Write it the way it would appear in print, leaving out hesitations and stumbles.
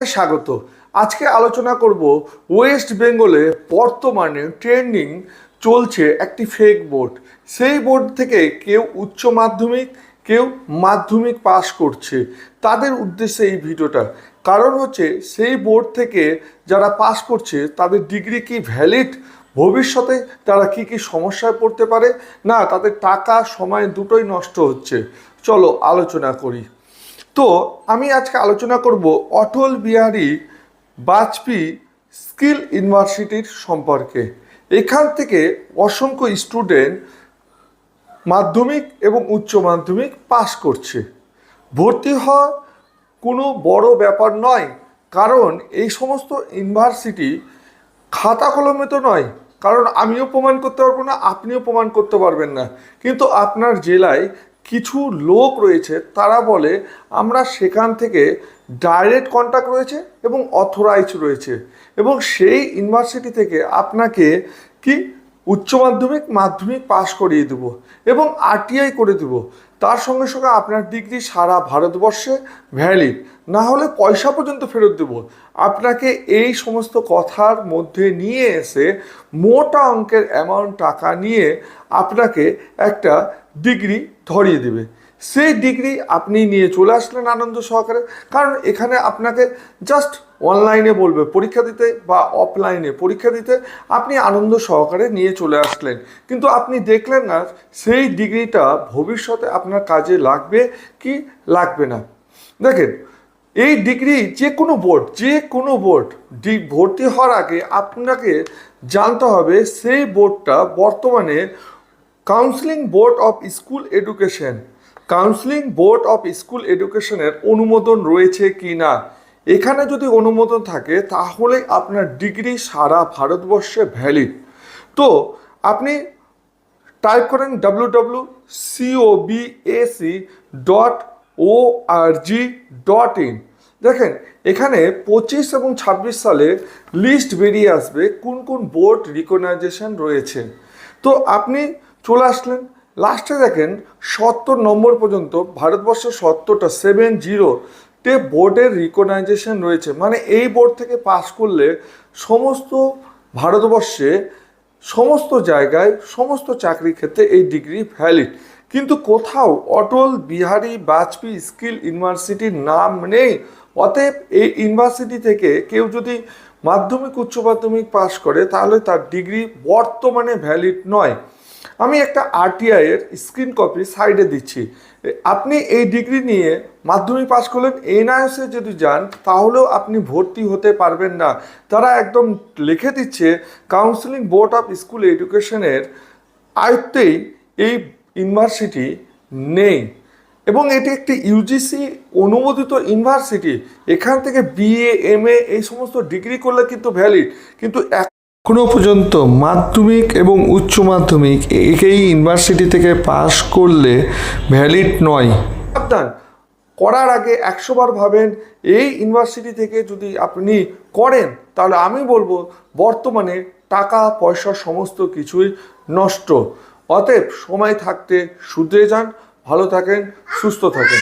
স্বাগত। আজকে আলোচনা করব ওয়েস্ট বেঙ্গলে বর্তমানে ট্রেন্ডিং চলছে একটি ফেক বোর্ড। সেই বোর্ড থেকে কেউ উচ্চ মাধ্যমিক, কেউ মাধ্যমিক পাস করছে। তাদের উদ্দেশ্যে এই ভিডিওটা। কারণ হচ্ছে সেই বোর্ড থেকে যারা পাস করছে তাদের ডিগ্রি কি ভ্যালিড, ভবিষ্যতে তারা কি কি সমস্যায় পড়তে পারে, না তাদের টাকা সময় দুটোই নষ্ট হচ্ছে। চলো আলোচনা করি। তো আমি আজকে আলোচনা করব অটল বিহারী বাজপেয়ী স্কিল ইউনিভার্সিটির সম্পর্কে। এখান থেকে অসংখ্য স্টুডেন্ট মাধ্যমিক এবং উচ্চ মাধ্যমিক পাস করছে। ভর্তি হওয়া কোনো বড় ব্যাপার নয়, কারণ এই সমস্ত ইউনিভার্সিটি খাতা কলমে তো নয়। কারণ আমিও প্রমাণ করতে পারবো না, আপনিও প্রমাণ করতে পারবেন না। কিন্তু আপনার জেলায় কিছু লোক রয়েছে, তারা বলে আমরা সেখান থেকে ডাইরেক্ট কন্ট্যাক্ট রয়েছে এবং অথরাইজ রয়েছে, এবং সেই ইউনিভার্সিটি থেকে আপনাকে কি উচ্চ মাধ্যমিক মাধ্যমিক পাশ করিয়ে দেব এবং আরটিআই করে দেব। তার সঙ্গে সঙ্গে আপনার ডিগ্রি সারা ভারতবর্ষে ভ্যালিড, না হলে পয়সা পর্যন্ত ফেরত দেব। আপনাকে এই সমস্ত কথার মধ্যে নিয়ে এসে মোটা অঙ্কের অ্যামাউন্ট টাকা নিয়ে আপনাকে একটা ডিগ্রি ধরিয়ে দেবে। সেই ডিগ্রি আপনি নিয়ে চলে আসলেন আনন্দ সহকারে, কারণ এখানে আপনাকে জাস্ট অনলাইনে বলবে পরীক্ষা দিতে বা অফলাইনে পরীক্ষা দিতে, আপনি আনন্দ সহকারে নিয়ে চলে আসলেন। কিন্তু আপনি দেখলেন না সেই ডিগ্রিটা ভবিষ্যতে আপনার কাজে লাগবে কি লাগবে না। দেখেন, এই ডিগ্রি যে কোনো বোর্ড ভর্তি হওয়ার আগে আপনাকে জানতে হবে সেই বোর্ডটা বর্তমানে কাউন্সিলিং বোর্ড অফ স্কুল এডুকেশনের অনুমোদন রয়েছে কি না। এখানে যদি অনুমোদন থাকে তাহলে আপনার ডিগ্রি সারা ভারতবর্ষে ভ্যালিড। তো আপনি টাইপ করেন www.cobac.org.in। দেখেন, এখানে 25 এবং 26 সালে লিস্ট বেরিয়ে আসবে কোন কোন বোর্ড রিকগনাইজেশন রয়েছে। তো আপনি চলে আসলেন, লাস্টে দেখেন 70 নম্বর পর্যন্ত ভারতবর্ষ 70টা 70 বোর্ডের রিকগনাইজেশন রয়েছে। মানে এই বোর্ড থেকে পাস করলে সমস্ত ভারতবর্ষে সমস্ত জায়গায় সমস্ত চাকরির ক্ষেত্রে এই ডিগ্রি ভ্যালিড। কিন্তু কোথাও অটল বিহারী বাজপেয়ী স্কিল ইউনিভার্সিটির নাম নেই। অতএব এই ইউনিভার্সিটি থেকে কেউ যদি মাধ্যমিক উচ্চ মাধ্যমিক পাস করে তাহলে তার ডিগ্রি বর্তমানে ভ্যালিড নয়। আমি একটা আরটিআই এর স্ক্রিন কপি সাইডে দিচ্ছি। আপনি এই ডিগ্রি নিয়ে মাধ্যমিক পাস করলেন, এনআইএসে যদি যান তাহলেও আপনি ভর্তি হতে পারবেন না। তারা একদম লিখে দিচ্ছে কাউন্সিলিং বোর্ড অফ স্কুল এডুকেশনের আয়ত্তেই এই ইউনিভার্সিটি নেই, এবং এটি একটি ইউজিসি অনুমোদিত ইউনিভার্সিটি। এখান থেকে বিএ এমএ এই সমস্ত ডিগ্রি করলে কিন্তু ভ্যালিড, কিন্তু এখনো পর্যন্ত মাধ্যমিক এবং উচ্চ মাধ্যমিক এই ইউনিভার্সিটি থেকে পাস করলে ভ্যালিড নয়। সাবধান, করার আগে 100 বার ভাবেন। এই ইউনিভার্সিটি থেকে যদি আপনি করেন তাহলে আমি বলবো বর্তমানে টাকা পয়সা সমস্ত কিছুই নষ্ট। অতএব সময় থাকতে শুধরে যান। ভালো থাকেন, সুস্থ থাকেন।